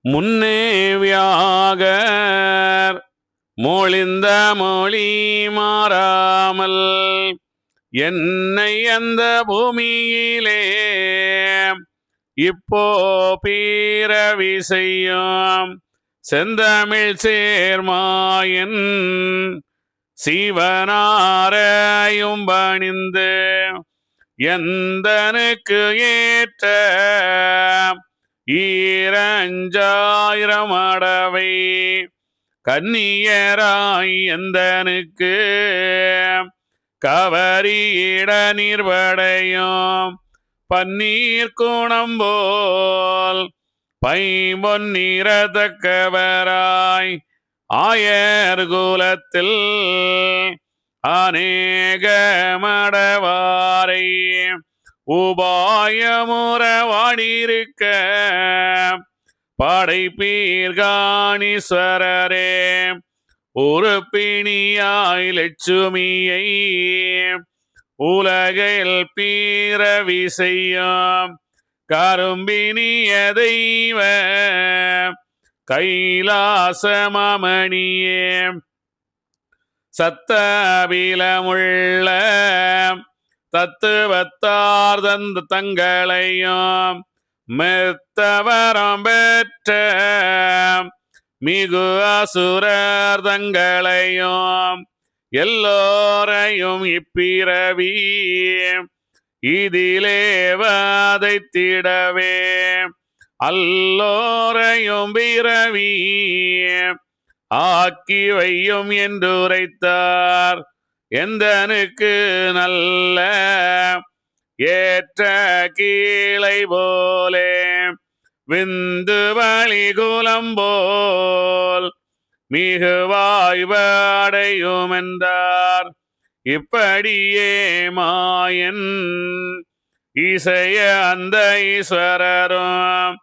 முன்னேவியாக மொழிந்த மொழி மாறாமல் என்னை அந்த பூமியிலே இப்போ பீரவி செய்யும் செந்தமிழ் சேர்மாயன் சிவனாரையும் பணிந்து எந்தனுக்கு ஏற்ற ஈரஞ்சாயிரம் அடவை கன்னியராய் எந்தனுக்கு கவரியிட நீர்வடையும் பன்னீர் குணம்போல் பைம்பொன்னிறத்தக்கவராய் ஆயர் குலத்தில் அநேக மடவாரை உபாயமுற வாடியிருக்க படைப்பீர்காணீஸ்வரரே உறுப்பிணியாய் லட்சுமியை உலகில் பீரவி செய்யும் கரும்பினிய தெய்வ கைலாசமணியே சத்தபிலமுள்ள தத்துவத்தார் தந்த தங்களையும் மெத்தவரம் பெற்ற மிகு அசுரர் தங்களையும் எல்லோரையும் இப்பிறவி இதிலே வதைத்திடவே அல்லோரையும் பிறவி ஆக்கி வையும் என்றுரைத்தார் எந்தனுக்கு நல்ல ஏற்ற கீழை போலே விந்து வழிகுலம் போல் மிகு வாய்வடையும் என்றார். இப்படியே மாயன் இசைய அந்த ஈஸ்வரரும்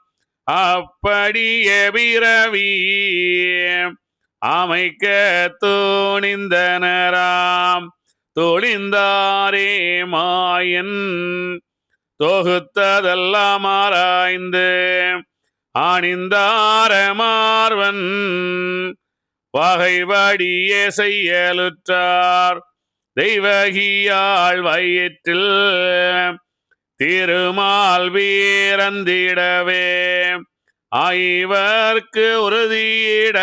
அப்படியே பிறவி அமைக்க துணிந்தனராம். தொழிந்தாரே மாயன் தொகுத்ததெல்லாம் ஆராய்ந்து அணிந்தார மார்வன் வகைபடியே செய்யலுற்றார். தெய்வகியாள் வயிற்றில் திருமால் வீரந்திடவே ஐவர்க்கு உறுதியிட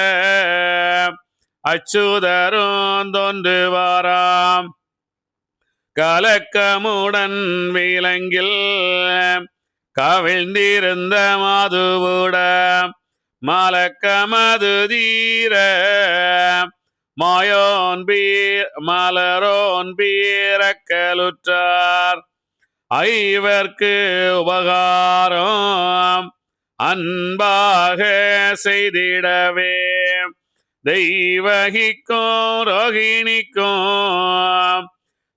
அச்சுதரும் தோன்றுவாராம். கலக்கமுடன் விலங்கில் கவிழ்ந்திருந்த மதுவுட மலக்கமது தீர மாயோன் மலரோன் பீரக்கலுற்றார். ஐவர்க்கு உபகாரம் அன்பாக செய்திடவே தெய்வகிக்கும் ரோகிணிக்கும்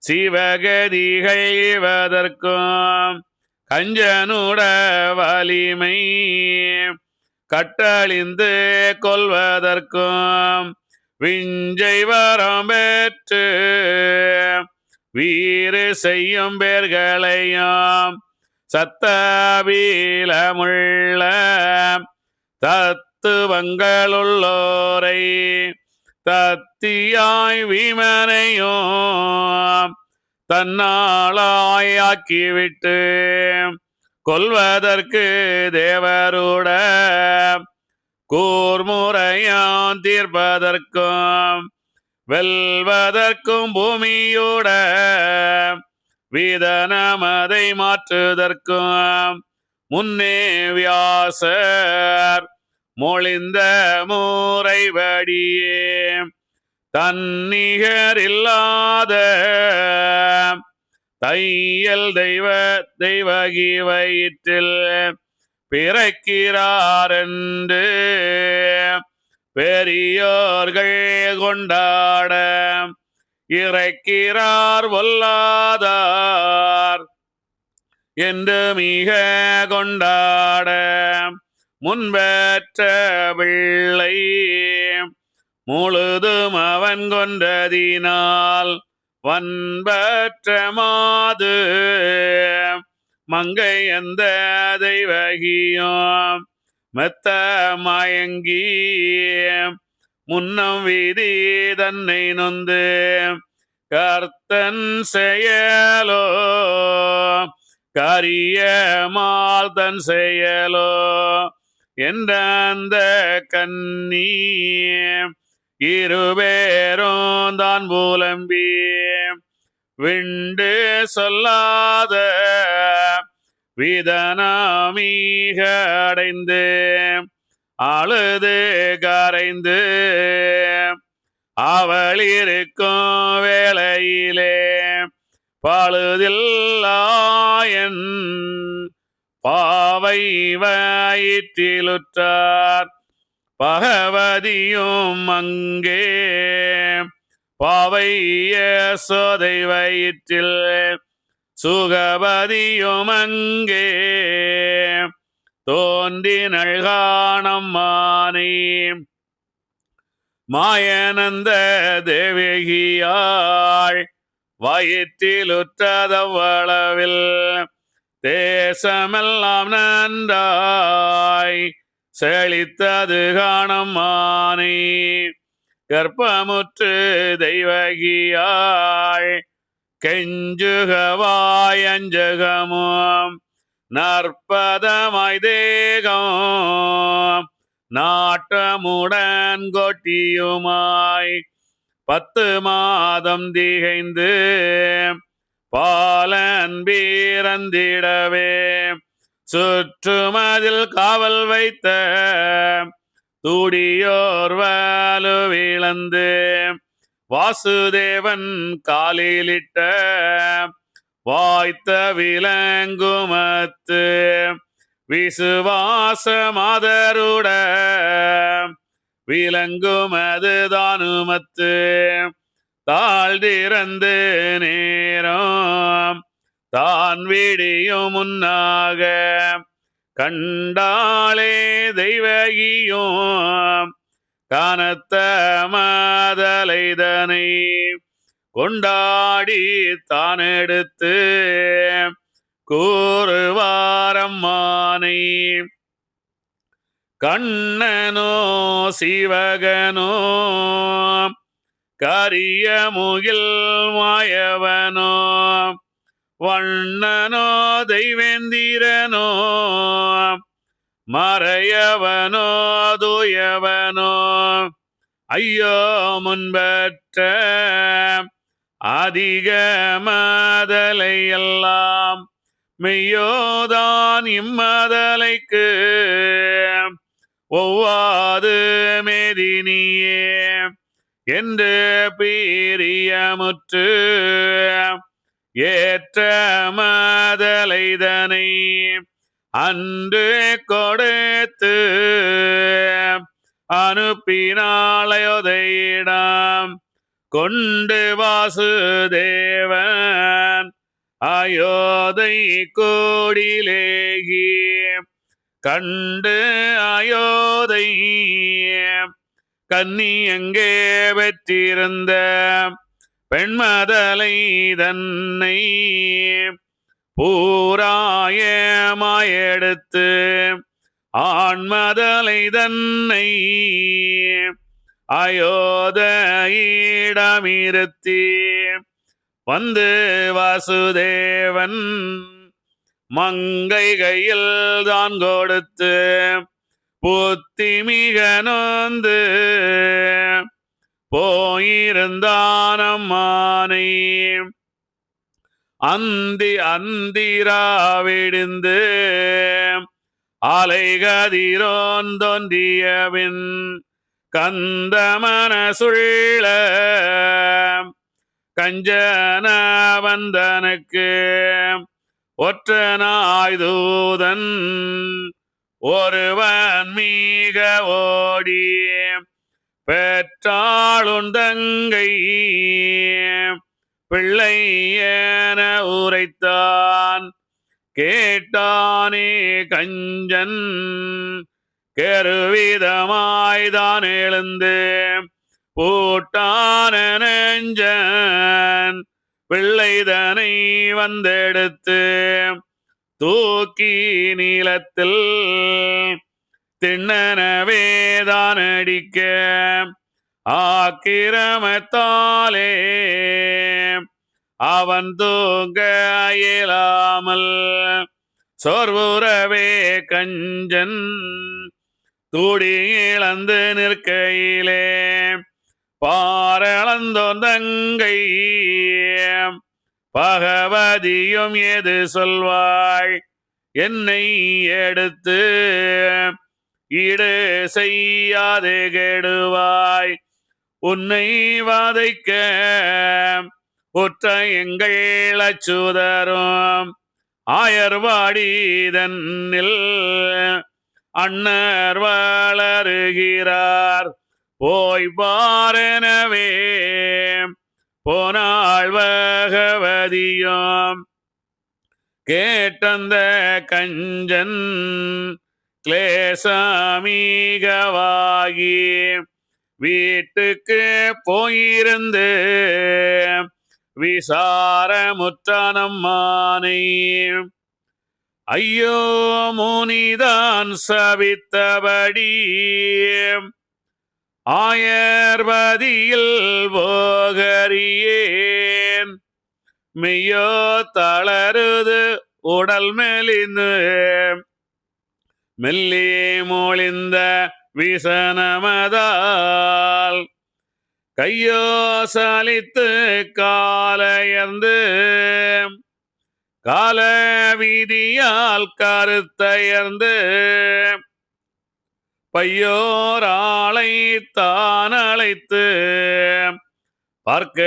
சிவகதிகள் இவதற்கும் கஞ்சனுட வலிமை கட்டழிந்து கொள்வதற்கும் விஞ்சை வரம் பெற்று வீறு செய்யும் பேர்களையும் சத்தபீலமுள்ள தத்துவங்களுள்ளோரை தத்தியாய் விமனையும் தன்னாளாய் ஆக்கிவிட்டு கொல்வதற்கு தேவருட கூர்முறையான் தீர்ப்பதற்கும் வெல்வதற்கும் பூமியோட வீதனமதை மாற்றுவதற்கும் முன்னே வியாசர் மொழிந்த முறைபடியே தன்னிகரில்லாத தையல் தெய்வகி வயிற்றில் பிறக்கிறார் என்று பெரியோர்கள் கொண்டாட இறைக்கிறார் வல்லாதார் என்று மிக கொண்டாட முன்பற்ற பிள்ளை முழுதும் அவன் கொன்றதினால் வன்பற்ற மாது மங்கை அந்த தெய்வகியும் மெத்த மயங்கி முன்னம் வீதி தன்னை நொந்து கர்த்தன் செயலோ கரிய மால் தன் செயலோ என்ற அந்த கண்ணி இருவேரும் தான் புலம்பி விண்டு சொல்லாத விதனாமீக அடைந்து அழுது கரைந்து அவள் இருக்கும் வேளையிலே பழுதில்லாயன் பாவை வயிற்றிலுற்றார் பகவதியும் அங்கே பாவை யசோதை வயிற்றில் சுகபதியும் அங்கே தோன்றினள் காணம்மானே மாயனந்த தேவகியாள் வயிற்றிலுற்றதவ்வளவில் தேசமெல்லாம் நன்றாய் செழித்தது காணம்மானே கர்ப்பமுற்று தெய்வகியாள் கெஞ்சுகவாயஞ்சகமும் நற்பதமாய் தேகம் நாட்டமுடன் கொட்டியுமாய் 10 மாதம் திகைந்து பாலன் பீரந்திடவே சுற்றுமதில் காவல் வைத்த துடியோர் வலுவிழந்து வாசுதேவன் காலிலிட்ட வாய்த்த விலங்குமத்து விசுவாசமாதருட விலங்குமது தானுமத்து தாழ்ந்திறந்து நேரம் தான் விடியும் முன்னாக கண்டாளே தெய்வகியும் கனத்த மதலைதனை கொண்டாடி தான் எடுத்து கூறுவாரம்மானை கண்ணனோ சிவகனோ கரிய முகில் மாயவனோ வண்ணனோ தெய்வேந்திரனோ மறையவனோ துயவனோ ஐயோ முன்பற்ற அதிக மதலை எல்லாம் மெய்யோதான் இம்மதலைக்கு ஒவ்வாது மேதினியே என்று பீரியமுற்று ஏற்ற மதலைதனை அன்று கொடுத்து அனுப்பினாளையோதையிடம் கொண்டு வாசுதேவன் அயோதை கோடிலேகி கண்டு அயோதை கன்னி எங்கே பெற்றிருந்த பெண்மதலை தன்னை பூராயமாயெடுத்து ஆண்மதலை தன்னை அயோதையிடமிருத்தி வந்து வாசுதேவன் மங்கை கையில் தான் கொடுத்து புத்தி மிக நொந்து போயிருந்தானம்மானை அந்திராவிடிந்து அலைகதிரோன் தோன்றியவின் கந்தமன சுள்ள கஞ்சன வந்தனுக்கு ஒற்றனாய் தூதன் ஒருவன் மிக ஓடி பெற்றாளுந்தங்கை பிள்ளை என உரைத்தான் கேட்டானே கஞ்சன் கெருவிதமாய்தான் எழுந்து பூட்டான நெஞ்சன் பிள்ளைதனை வந்தெடுத்து தூக்கி நீளத்தில் திண்ணனவேதான் அடிக்க ஆக்கிரமத்தாலே அவன் தூங்க இயலாமல் சோர்வுறவே கஞ்சன் தூடி இழந்து நிற்கையிலே பாரளந்தோன் தங்கை பகவதியும் எது சொல்வாய் என்னை எடுத்து ஈடு செய்யாது கெடுவாய் உன்னை வதைக்க உற்ற எங்கள் அச்சுதரும் ஆயர்வாடிதன்னில் அண்ணர் வளருகிறார் போய் பாரெனவே போனாள் பகவதியும் கேட்டந்த கஞ்சன் கிளேசமீகவாகி வீட்டுக்கு போயிருந்து விசாரமுற்றனம்மானை ஐயோ முனிதான் சபித்தபடி ஆயர்வதியில் போகறியேன் மெய்யோ தளருது உடல் மெலிந்து மெல்லி மொழிந்த விசனமதால் கையோ சலித்து காலையர்ந்து கால வீதியால் கருத்தையர்ந்து பையோராளை தான் அழைத்து பார்க்க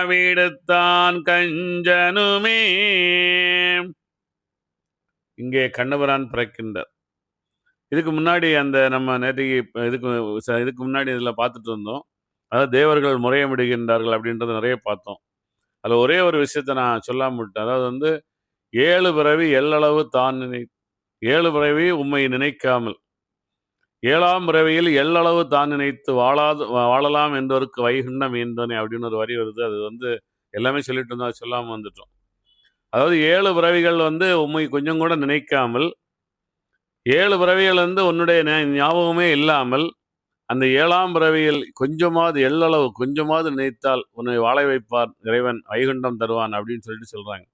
விடுத்தான் கஞ்சனுமே. இங்கே கண்ணபிரான் பிறக்கின்றார். இதுக்கு முன்னாடி அந்த நம்ம நேற்றைக்கு இதுக்கு முன்னாடி இதில் பார்த்துட்டு இருந்தோம். அதாவது தேவர்கள் முறையமிடுகின்றார்கள் அப்படின்றத நிறைய பார்த்தோம். அதில் ஒரே ஒரு விஷயத்தை நான் சொல்லாம விட்டேன். அதாவது 7 பிறவி எல்லளவு தான் 7 பிறவி உம்மை நினைக்காமல் 7ஆம் பிறவியில் எல்லளவு தான் நினைத்து வாழலாம் என்றவருக்கு வைகுண்டம் ஈந்தோனே அப்படின்னு ஒரு வரி வருது. அது எல்லாமே சொல்லிட்டு இருந்தோம், அது சொல்லாமல் வந்துட்டோம். அதாவது 7 பிறவிகள் உம்மை கொஞ்சம் கூட நினைக்காமல் 7 பிறவிகள் உன்னுடைய ஞாபகமே இல்லாமல் அந்த 7ஆம் பிறவியில் கொஞ்சமாவது எல்லளவு கொஞ்சமாவது நினைத்தால் உன்னை வாழ வைப்பார் இறைவன், வைகுண்டம் தருவான் அப்படின்னு சொல்லிட்டு சொல்றாங்க.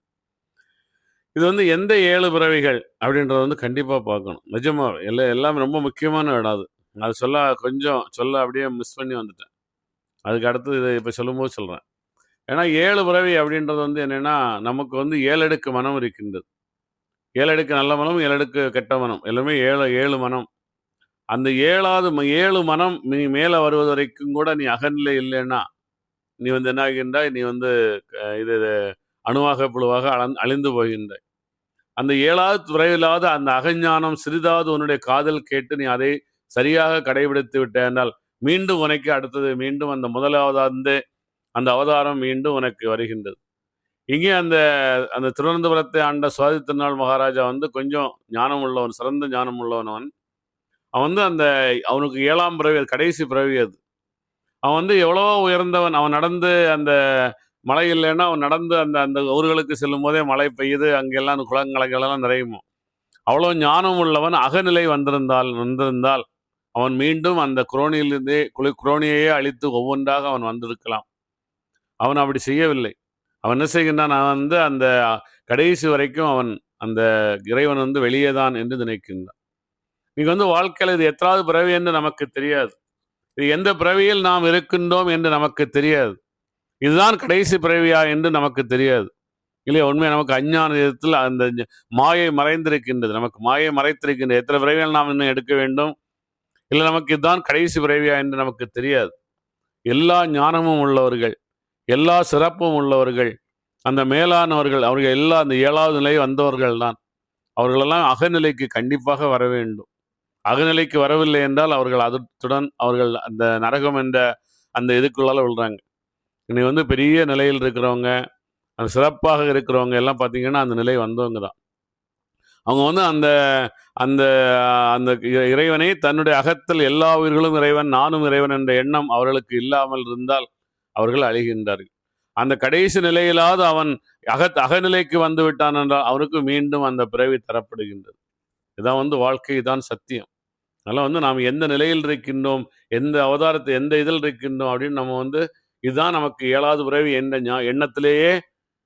இது எந்த 7 பிறவிகள் அப்படின்றத கண்டிப்பாக பார்க்கணும். நிஜமா எல்லாமே ரொம்ப முக்கியமான இடம் அது. அது சொல்ல அப்படியே மிஸ் பண்ணி வந்துட்டேன். அதுக்கு அடுத்து இதை இப்போ சொல்லும்போது சொல்கிறேன். ஏன்னா 7 பிறவி அப்படின்றது என்னென்னா, நமக்கு 7 அடுக்கு மனம் இருக்கின்றது. 7 அடுக்கு நல்ல மனம், 7 அடுக்கு கெட்ட மனம், எல்லாமே 7 மனம். அந்த 7 மனம் நீ மேலே வருவது வரைக்கும் கூட நீ அகநிலை இல்லைன்னா நீ என்ன ஆகின்றாய், நீ இது அணுவாக புழுவாக அழிந்து போகின்றாய். அந்த 7ஆவது பிறவிலாவது அந்த அகஞானம் சிறிதாவது உன்னுடைய காதல் கேட்டு நீ அதை சரியாக கடைபிடித்து விட்டால் மீண்டும் உனக்கு அடுத்தது மீண்டும் அந்த முதலாவது அந்த அவதாரம் மீண்டும் உனக்கு வருகின்றது. இங்கே அந்த திருவனந்தபுரத்தை ஆண்ட சுவாதி திருநாள் மகாராஜா கொஞ்சம் ஞானம் உள்ளவன், சிறந்த ஞானம் உள்ளவன். அவன் அவனுக்கு 7ஆம் பிறவி, கடைசி பிறவி அது. அவன் எவ்வளவோ உயர்ந்தவன். அவன் நடந்து அந்த மழை இல்லைன்னா அவன் நடந்து அந்த ஊர்களுக்கு செல்லும் போதே மழை பெய்யுது, அங்கெல்லாம் குளங்களைகளெல்லாம் நிறையுமோ. அவ்வளோ ஞானம் உள்ளவன். அகநிலை வந்திருந்தால் அவன் மீண்டும் அந்த குரோனியிலிருந்தே குரோனியையே அழித்து ஒவ்வொன்றாக அவன் வந்திருக்கலாம். அவன் அப்படி செய்யவில்லை. அவன் என்ன செய்கின்றான், அந்த கடைசி வரைக்கும் அவன் அந்த இறைவன் வெளியே தான் என்று நினைக்கின்றான். நீங்க வாழ்க்கையில் இது எத்தனாவது பிறவி என்று நமக்கு தெரியாது. இது எந்த பிறவியில் நாம் இருக்கின்றோம் என்று நமக்கு தெரியாது. இதுதான் கடைசி பிறவியா என்று நமக்கு தெரியாது இல்லையா? உண்மையாக நமக்கு அஞ்ஞான விதத்தில் அந்த மாயை மறைந்திருக்கின்றது. நமக்கு மாயை மறைத்திருக்கின்றது. எத்தனை பிறவிகள் நாம் இன்னும் எடுக்க வேண்டும், இல்லை நமக்கு இதுதான் கடைசி பிறவியா என்று நமக்கு தெரியாது. எல்லா ஞானமும் உள்ளவர்கள், எல்லா சிறப்பும் உள்ளவர்கள், அந்த மேலானவர்கள், அவர்கள் எல்லாம் அந்த 7ஆவது நிலை வந்தவர்கள் தான். அவர்களெல்லாம் அகநிலைக்கு கண்டிப்பாக வர வேண்டும். அகநிலைக்கு வரவில்லை என்றால் அவர்கள் அதத்துடன் அவர்கள் அந்த நரகம் என்ற அந்த இதுக்குள்ளால விழுறாங்க. இன்னைக்கு பெரிய நிலையில் இருக்கிறவங்க, அந்த சிறப்பாக இருக்கிறவங்க எல்லாம் பார்த்தீங்கன்னா அந்த நிலை வந்தவங்க தான். அவங்க அந்த அந்த அந்த இறைவனை தன்னுடைய அகத்தில் எல்லா உயிர்களும் இறைவன், நானும் இறைவன் என்ற எண்ணம் அவர்களுக்கு இல்லாமல் இருந்தால் அவர்கள் அழிகின்றார்கள். அந்த கடைசி நிலையிலாவது அவன் அகநிலைக்கு வந்து விட்டான் என்றால் அவனுக்கு மீண்டும் அந்த பிறவி தரப்படுகின்றது. இதான் வாழ்க்கை, தான் சத்தியம். அதெல்லாம் வந்து நாம் எந்த நிலையில் இருக்கின்றோம், எந்த அவதாரத்தை எந்த இதில் இருக்கின்றோம் அப்படின்னு நம்ம வந்து இதுதான் நமக்கு 7வது பிறவி என்ற எண்ணத்திலேயே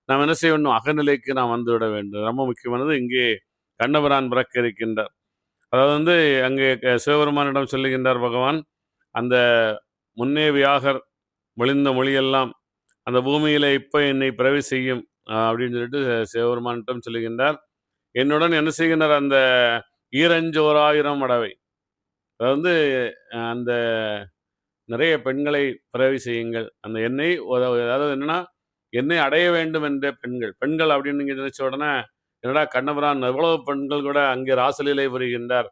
நாம் என்ன செய்ய வேண்டும், அகநிலைக்கு நாம் வந்துவிட வேண்டும். ரொம்ப முக்கியமானது இங்கே கண்ணபிரான் பிறக்க இருக்கின்றார். அதாவது வந்து அங்கே சிவபெருமானிடம் சொல்லுகின்றார் பகவான், அந்த முன்னே வியாகர் மொழிந்த மொழியெல்லாம் அந்த பூமியில இப்ப என்னை பிறவி செய்யும் அப்படின்னு சொல்லிட்டு சிவபெருமானிடம் சொல்லுகின்றார். என்னுடன் என்ன செய்கின்றார், அந்த ஈரஞ்சோராயிரம் மடவை, அதாவது அந்த நிறைய பெண்களை பிறவி செய்யுங்கள். அந்த என்னை அதாவது என்னன்னா, என்னை அடைய வேண்டும் என்ற பெண்கள் அப்படின்னு நீங்க நினைச்ச உடனே, என்னடா கண்ணபிரான் எவ்வளவு பெண்கள் கூட அங்கே ராசலீலை புரிகின்றார்,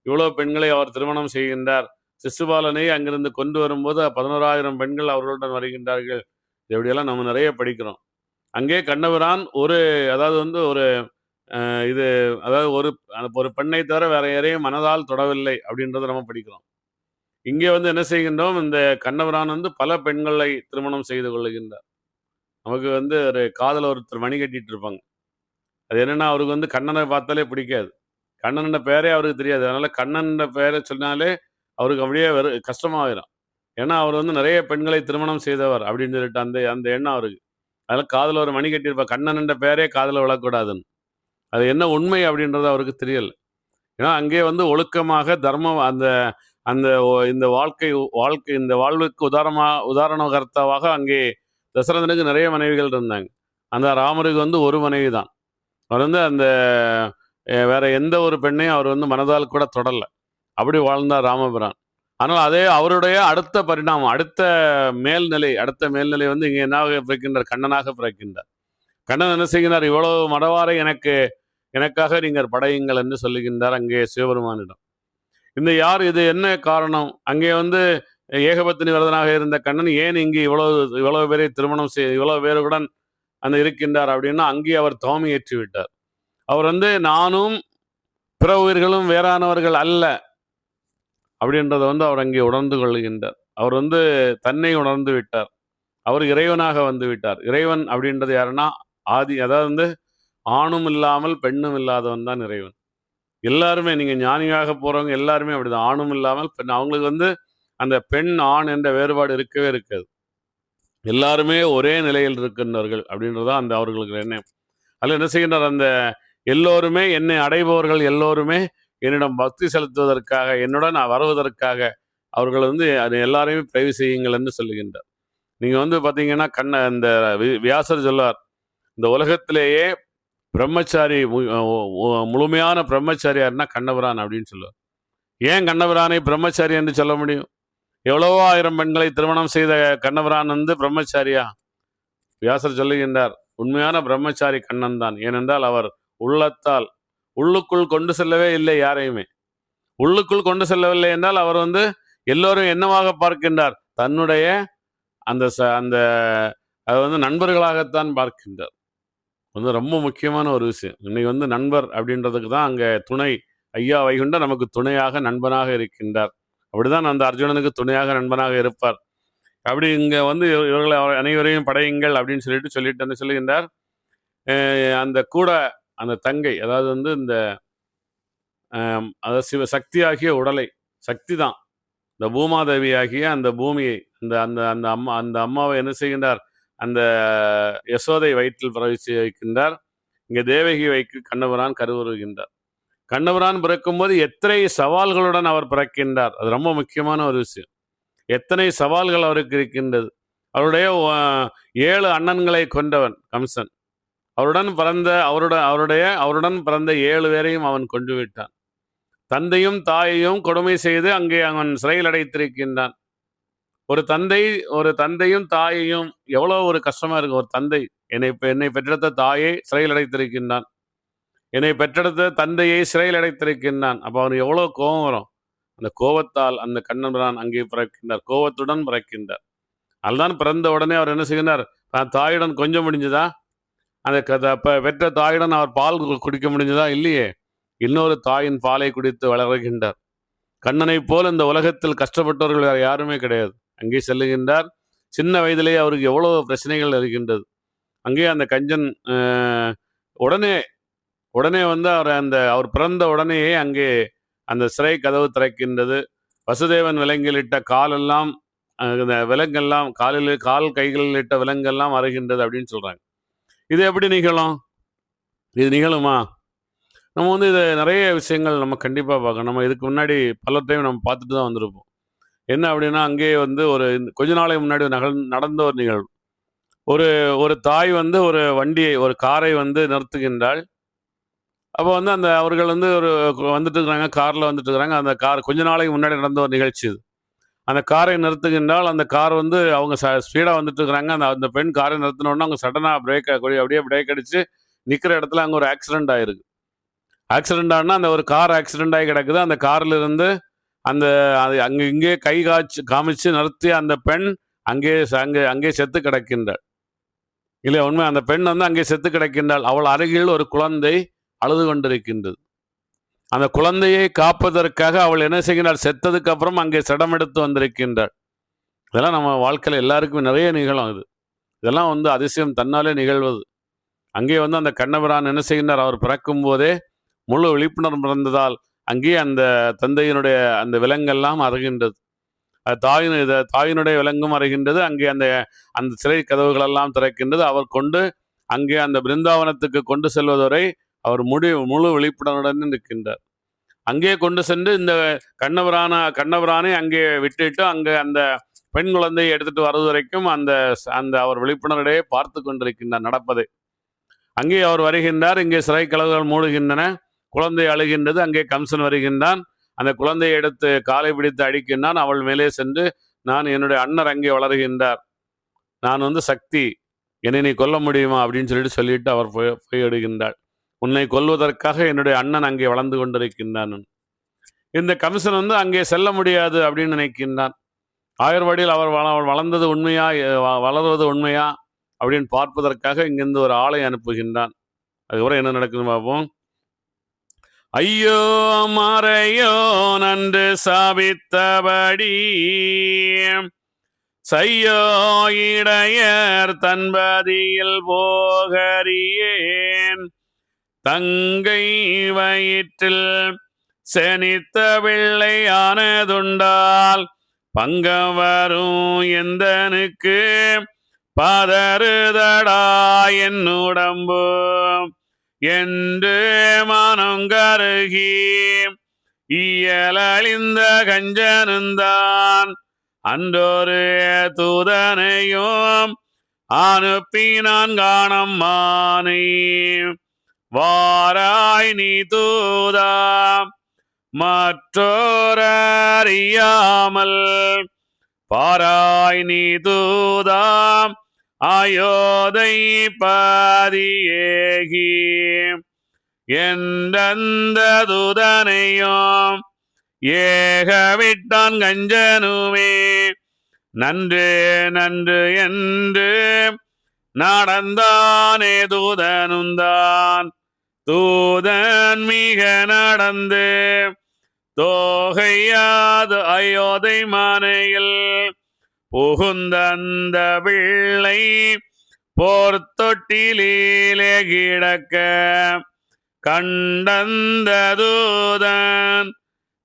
இவ்வளவு பெண்களை அவர் திருமணம் செய்கின்றார். சிசுபாலனை அங்கிருந்து கொண்டு வரும்போது 11,000 பெண்கள் அவர்களுடன் வருகின்றார்கள். இப்படியெல்லாம் நம்ம நிறைய படிக்கிறோம். அங்கே கண்ணபிரான் அதாவது வந்து இது அதாவது ஒரு பெண்ணை தவிர வேற யாரையும் மனதால் தொடவில்லை அப்படின்றத நம்ம படிக்கிறோம். இங்கே வந்து என்ன செய்கின்றோம், இந்த கண்ணபிரான் வந்து பல பெண்களை திருமணம் செய்து கொள்ளுகின்றார். நமக்கு வந்து ஒரு காதல ஒருத்தர் மணி கட்டிட்டு இருப்பாங்க. அது என்னன்னா, அவருக்கு வந்து கண்ணனை பார்த்தாலே பிடிக்காது. கண்ணன்ற பேரே அவருக்கு தெரியாது. அதனால கண்ணன்ற பேரை சொன்னாலே அவருக்கு அப்படியே கஷ்டமாயிரும். ஏன்னா அவர் வந்து நிறைய பெண்களை திருமணம் செய்தவர் அப்படின்னு சொல்லிட்டு அந்த அந்த எண்ணம் அவருக்கு. அதனால காதுல ஒரு மணி கட்டியிருப்பார். கண்ணன்ற பேரே காதுல விழக்கூடாதுன்னு. அது என்ன உண்மை அப்படின்றது அவருக்கு தெரியல. ஏன்னா அங்கே வந்து ஒழுக்கமாக தர்மம் அந்த அந்த இந்த இந்த வாழ்வுக்கு உதாரணகர்த்தாவாக அங்கே தசரதனுக்கு நிறைய மனைவிகள் இருந்தாங்க. அந்த ராமருக்கு வந்து ஒரு மனைவி தான். அவர் வந்து அந்த வேற எந்த ஒரு பெண்ணையும் அவர் வந்து மனதால் கூட தொடரல. அப்படி வாழ்ந்தார் ராமபிரான். ஆனால் அதே அவருடைய அடுத்த பரிணாமம், அடுத்த மேல்நிலை வந்து இங்கே என்னாக பிறக்கின்றார், கண்ணனாக பிறக்கின்றார். கண்ணன் என்ன செய்கிறார், இவ்வளவு மடவாரை எனக்காக நீங்கள் படையுங்கள் என்று சொல்லுகின்றார் அங்கே சிவபெருமானிடம். இது என்ன காரணம், அங்கே வந்து ஏகபத்தினி விரதனாக இருந்த கண்ணன் ஏன் இங்கு இவ்வளவு பேரை திருமணம் இவ்வளவு பேருடன் அந்த இருக்கின்றார் அப்படின்னா, அங்கே அவர் தவம் ஏற்றி விட்டார். அவர் வந்து நானும் பிற உயிர்களும் வேறானவர்கள் அல்ல அப்படின்றத வந்து அவர் அங்கே உணர்ந்து கொள்கின்றார். அவர் வந்து தன்னை உணர்ந்து விட்டார். அவர் இறைவனாக வந்து விட்டார். இறைவன் அப்படின்றது யாருன்னா அதாவது வந்து ஆணும் இல்லாமல் பெண்ணும் இல்லாதவன் தான் இறைவன். எல்லாருமே நீங்க ஞானியாக போறவங்க எல்லாருமே அப்படிதான். ஆணும் இல்லாமல் பெண். அவங்களுக்கு வந்து அந்த பெண் ஆண் என்ற வேறுபாடு இருக்கவே இருக்காது. எல்லாருமே ஒரே நிலையில் இருக்கின்றார்கள் அப்படின்றதான் அந்த அவர்களுக்கு எண்ணம். அதில் என்ன செய்கின்றார், அந்த எல்லோருமே என்னை அடைபவர்கள் எல்லோருமே என்னிடம் பக்தி செலுத்துவதற்காக, என்னுடன் வருவதற்காக அவர்கள் வந்து அது எல்லாரையுமே பிறவி செய்யுங்கள் என்று சொல்லுகின்றார். நீங்க வந்து பார்த்தீங்கன்னா இந்த வியாசர் சொல்லார், இந்த உலகத்திலேயே பிரம்மச்சாரி முழுமையான பிரம்மச்சாரி யாருன்னா கண்ணபிரான் அப்படின்னு சொல்லுவார். ஏன் கண்ணபிரானை பிரம்மச்சாரி என்று சொல்ல முடியும்? எவ்வளவோ ஆயிரம் பெண்களை திருமணம் செய்த கண்ணபிரான் வந்து பிரம்மச்சாரியா? வியாசர் சொல்லுகின்றார், உண்மையான பிரம்மச்சாரி கண்ணன் தான். ஏனென்றால் அவர் உள்ளத்தால் உள்ளுக்குள் கொண்டு செல்லவே இல்லை யாரையுமே. உள்ளுக்குள் கொண்டு செல்லவில்லை என்றால் அவர் வந்து எல்லோரும் என்னவாக பார்க்கின்றார், தன்னுடைய அந்த அந்த அது வந்து நண்பர்களாகத்தான் பார்க்கின்றார். வந்து ரொம்ப முக்கியமான ஒரு விஷயம். இன்னைக்கு வந்து நண்பர் அப்படின்றதுக்கு தான் அங்கே துணை ஐயா வைகுண்ட நமக்கு துணையாக நண்பனாக இருக்கின்றார். அப்படிதான் அந்த அர்ஜுனனுக்கு துணையாக நண்பனாக இருப்பார். அப்படி இங்கே வந்து இவர்களை அனைவரையும் படையுங்கள் அப்படின்னு சொல்லிட்டு என்ன சொல்லுகின்றார், அந்த கூட அந்த தங்கை, அதாவது வந்து இந்த அதாவது சக்தியாகிய உடலை, சக்தி தான் இந்த பூமாதேவியாகிய அந்த பூமியை, அந்த அம்மாவை என்ன செய்கின்றார், அந்த யசோதை வயிற்றில் பிரவேசி வைக்கின்றார். இங்கே தேவகி வைக்கு கண்ணபிரான் கருவுறுகின்றார். கண்ணபிரான் பிறக்கும்போது எத்தனை சவால்களுடன் அவர் பிறக்கின்றார். அது ரொம்ப முக்கியமான ஒரு விஷயம். எத்தனை சவால்கள் அவருக்கு இருக்கின்றது. அவருடைய 7 அண்ணன்களை கொண்டவன் கம்சன். அவருடன் பிறந்த 7 பேரையும் அவன் கொண்டு விட்டான். தந்தையும் தாயையும் கொடுமை செய்து அங்கே அவன் சிறையில் அடைத்திருக்கின்றான். ஒரு தந்தையும் தாயையும் எவ்வளவு ஒரு கஷ்டமா இருக்கு. ஒரு தந்தை என்னை பெற்றெடுத்த தாயை சிறையில் அடைத்திருக்கின்றான், என்னை பெற்றெடுத்த தந்தையை சிறையில் அடைத்திருக்கின்றான். அப்போ அவனுக்கு எவ்வளவு கோபம் வரும். அந்த கோபத்தால் அந்த கண்ணபிரான் அங்கே பிறக்கின்றார், கோபத்துடன் பிறக்கின்றார். அதுதான் பிறந்த உடனே அவர் என்ன செய்கின்றார், தாயுடன் கொஞ்சம் முடிஞ்சதா, அந்த பெற்ற தாயுடன் அவர் பால் குடிக்க முடிஞ்சதா? இல்லையே. இன்னொரு தாயின் பாலை குடித்து வளர்கின்றார். கண்ணனை போல் இந்த உலகத்தில் கஷ்டப்பட்டவர்கள் வேறு யாருமே கிடையாது. அங்கே செல்லுகின்றார். சின்ன வயதிலேயே அவருக்கு எவ்வளவு பிரச்சனைகள் இருக்கின்றது. அங்கே அந்த கஞ்சன் உடனே வந்து அவர் பிறந்த உடனேயே அங்கே அந்த சிறை கதவு திறக்கின்றது. வசுதேவன் விலங்கில் இட்ட காலெல்லாம் இந்த விலங்கெல்லாம் கால் கைகளில் இட்ட விலங்கெல்லாம் வருகின்றது அப்படின்னு சொல்றாங்க. இது எப்படி நிகழும்? இது நிகழுமா? நம்ம இதை நிறைய விஷயங்கள் நம்ம கண்டிப்பாக பார்க்கணும். நம்ம இதுக்கு முன்னாடி பல டைம் நம்ம பார்த்துட்டு தான் வந்திருப்போம். என்ன அப்படின்னா, அங்கேயே ஒரு கொஞ்ச நாளைக்கு முன்னாடி நடந்த ஒரு நிகழ்வு. ஒரு ஒரு தாய் ஒரு ஒரு காரை நிறுத்துகின்றாள். அப்போ அவர்கள் வந்துட்டு இருக்கிறாங்க, காரில் வந்துட்டு இருக்கிறாங்க. அந்த கார் கொஞ்ச நாளைக்கு முன்னாடி நடந்த ஒரு நிகழ்ச்சி இது. அந்த காரை நிறுத்துகின்றால் அந்த கார் அவங்க ஸ்பீடாக வந்துட்டு இருக்கிறாங்க. அந்த பெண் காரை நிறுத்தினோடனே அவங்க சடனாக அப்படியே பிரேக் அடித்து நிற்கிற இடத்துல அங்கே ஒரு ஆக்சிடென்ட் ஆயிருக்கு. ஆக்சிடென்ட் ஆனால் அந்த ஒரு கார் ஆக்சிடென்ட் ஆகி கிடக்குது. அந்த காரில் இருந்து இங்கே கை காமிச்சு நிறுத்தி அந்த பெண் அங்கே செத்து கிடக்கின்றாள். இல்லை உண்மை, அந்த பெண் அங்கே செத்து கிடக்கின்றாள். அவள் அருகில் ஒரு குழந்தை அழுது கொண்டிருக்கின்றது. அந்த குழந்தையை காப்பதற்காக அவள் என்ன செய்கிறாள்? செத்ததுக்கு அப்புறம் அங்கே சடமெடுத்து வந்திருக்கின்றாள். இதெல்லாம் நம்ம வாழ்க்கையில் எல்லாருக்குமே நிறைய நிகழும். இதெல்லாம் அதிசயம் தன்னாலே நிகழ்வது. அங்கே அந்த கண்ணபிரான் என்ன செய்கின்றார்? அவர் பிறக்கும் போதே முழு விழிப்புணர்வு பிறந்ததால் அங்கேயே அந்த தந்தையினுடைய அந்த விலங்கெல்லாம் அருகின்றது. தாயினுடைய விலங்கும் அருகின்றது. அங்கே அந்த சிறை கதவுகளெல்லாம் திறக்கின்றது. அவர் கொண்டு அங்கே அந்த பிருந்தாவனத்துக்கு கொண்டு செல்வதுவரை அவர் முழு விழிப்புணர்வுடன் இருக்கின்றார். அங்கே கொண்டு சென்று இந்த கண்ணபிரானை அங்கே விட்டுட்டு அங்கே அந்த பெண் குழந்தையை எடுத்துட்டு வருவது வரைக்கும் அந்த அவர் விழிப்புணர்வுடையே பார்த்து கொண்டிருக்கின்றார் நடப்பதை. அங்கே அவர் வருகின்றார். இங்கே சிறை கதவுகள் மூடுகின்றன. குழந்தை அழுகின்றது. அங்கே கம்சன் வருகின்றான். அந்த குழந்தையை எடுத்து காலை பிடித்து அடிக்கின்றான். அவள் மேலே சென்று, நான் என்னுடைய அண்ணர் அங்கே வளர்கின்றார், நான் சக்தி, என்னை நீ கொல்ல முடியுமா அப்படின்னு சொல்லிட்டு அவர் போய் எடுகின்றாள். உன்னை கொல்வதற்காக என்னுடைய அண்ணன் அங்கே வளர்ந்து கொண்டிருக்கின்றான். இந்த கம்சன் அங்கே செல்ல முடியாது அப்படின்னு நினைக்கின்றான். ஆயர்வாடியில் அவர் வளர்ந்தது உண்மையா, வளர்வது உண்மையா அப்படின்னு பார்ப்பதற்காக இங்கிருந்து ஒரு ஆளை அனுப்புகின்றான். அதுக்கப்புறம் என்ன நடக்குதுன்னு பார்ப்போம். ஐயோ மறையோ நன்று சாபித்தபடி செய்யோ இடையர் தன்பதியில் போகறியேன், தங்கை வயிற்றில் செனித்த பிள்ளையானதுண்டால் பங்கம் வரும் எந்தனுக்கு பதறுதடா என்னுடம்பு என்று மனம் கருகி இயலழிந்த கஞ்சனுந்தான் அன்றொரு தூதனையும் அனுப்பினான் காணம்மானை. வாராய் நீ தூதா மற்றோரறியாமல், பாராய் நீ தூதாம் அயோதை பாதியேகி எந்த தூதனையும் ஏகவிட்டான் கஞ்சனுமே. நன்று நன்று என்று நடந்தானே தூதனுந்தான், தூதன் மிக நடந்து தோகையாது அயோதை மனையில் புகுந்தந்த பிள்ளை போர்த்தொட்டிலே கிடக்க கண்டந்த தூதன்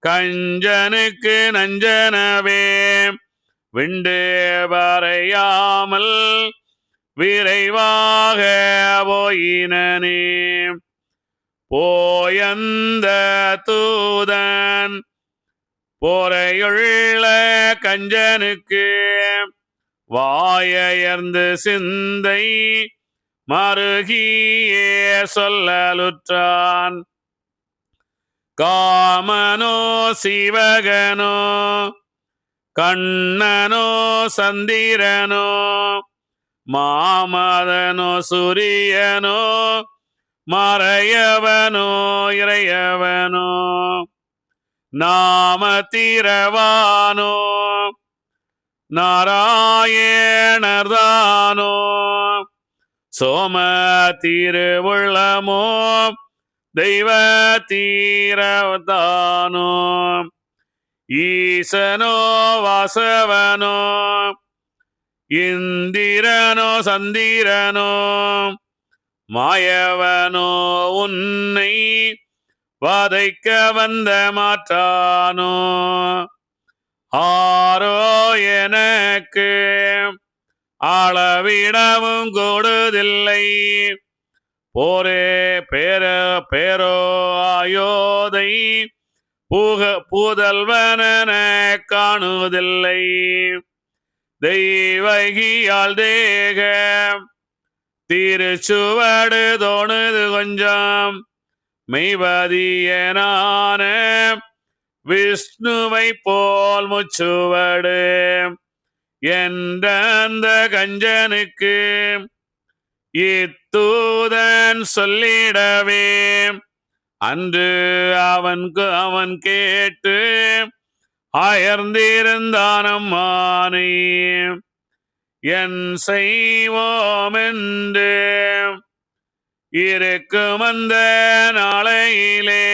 கஞ்சனுக்கு நஞ்சனவே விண்டு வரையாமல் விரைவாக போயினனே. போயந்த தூதன் போரையுள்ள கஞ்சனுக்கு வாயர்ந்து சிந்தை மருகியே சொல்லலுற்றான். காமனோ சிவகனோ கண்ணனோ சந்திரனோ மாமதனோ சூரியனோ மறையவனோ இறையவனோ நாமத்திரவானோ நாராயணர்தானோ சோம திருவுள்ளமோ தெய்வ தீரவதானோ ஈசனோ வாசவனோ இந்திரனோ சந்திரனோ மாயவனோ உன்னை வதைக்க வந்த மாற்றானோ ஆரோ எனக்கு அளவிடவும் கொடுதில்லை போரே பேரோ ஆயோதை பூதல்வன காணுதில்லை தெய்வகியால் தேக திருச்சுவடு தோணுது கொஞ்சம் மெய்வதியனான விஷ்ணுவை போல் முச்சுவடு என்ற அந்த கஞ்சனுக்கு இத்தூதன் சொல்லிடவே அன்று அவன் கேட்டு அயர்ந்திருந்தானம்மானே என் செய்வோம் என்று இருக்கும் அந்த நாளையிலே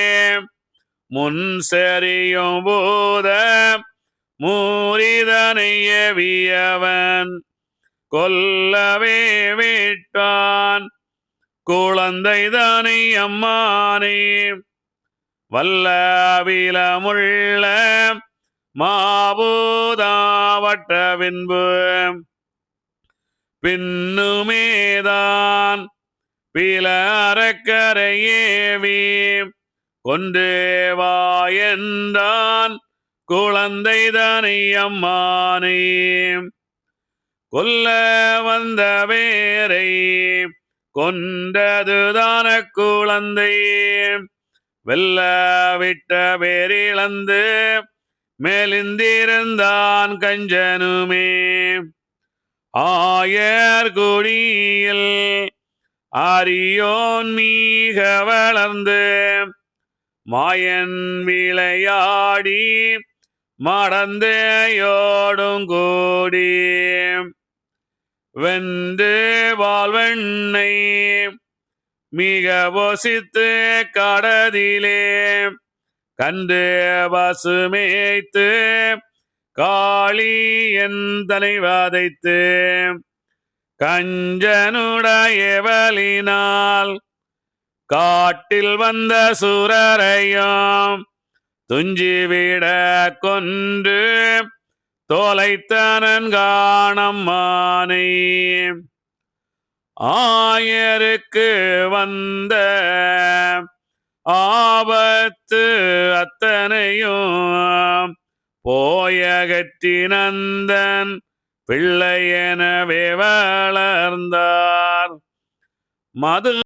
முன் செறியும் போத மூரிதனை எவியவன் கொல்லவே விட்டான் குழந்தைதானே அம்மானே வல்லவிலமுள்ள மாபூதாவட்ட பின்னுமேதான் பில அறக்கரையேவி கொன்று வாயன்றான் குழந்தைதானே அம்மானே கொல்ல வந்த வேரை கொண்டதுதான குழந்தை வெல்ல விட்ட பேரிழந்து மேலிந்திருந்தான் கஞ்சனுமே ஆயர் குடியில் அரியோன் மீக வளர்ந்து மாயன் விளையாடி மடந்தையோடும் கூடி வென்று வாழ்வெண்ணை மிக பொசித்து கடதிலே கண்டு பசுமேய்த்து காளி என் தலை வதைத்து கஞ்சனுடையவளினால் காட்டில் வந்த சுரரையும் துஞ்சிவிட கொன்று தோலைத்தனன் காணம்மானை ஆயருக்கு வந்த ஆபத்து அத்தனையும் போயகற்றி நந்தன் பிள்ளை எனவே வளர்ந்தார் மது